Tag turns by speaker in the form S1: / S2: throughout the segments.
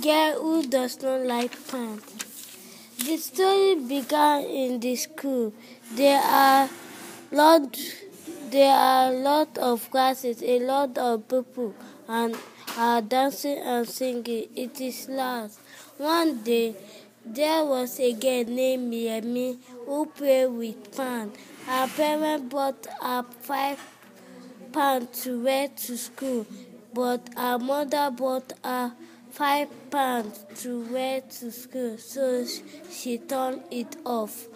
S1: girl who does not like pants. The story began in the school. There are lot of classes, a lot of people, and are dancing and singing. It is loud. One day, there was a girl named Yemi who played with pants. Her parents bought her 5 pounds to wear to school, but her mother bought her 5 pounds to wear to school, so she turned it off.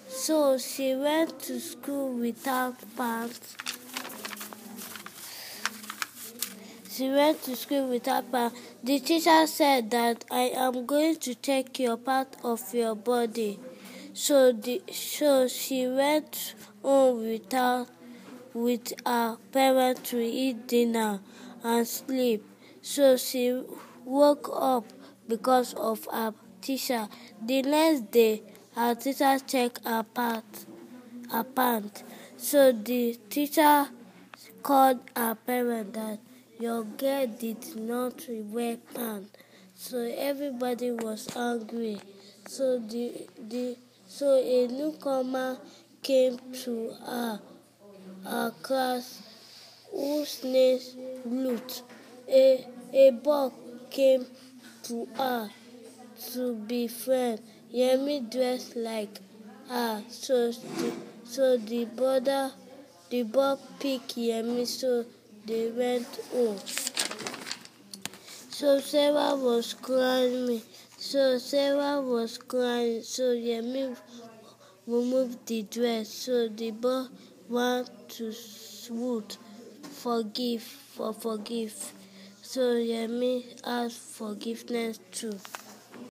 S1: So she went to school without pants. The teacher said that I am going to take your part of your body. So she went home with her parents to eat dinner and sleep. So she woke up because of her teacher. The next day, her teacher checked her pants. So the teacher called her parents that your girl did not wear pants. So everybody was angry. So a newcomer came to her class whose name Ruth. A boy came to her to be friends. Yemi dressed like her, so the boy picked Yemi, so they went home. So Sarah was crying. So Yemi removed the dress. So the boy went to Ruth for forgive. So Yemi asked forgiveness too.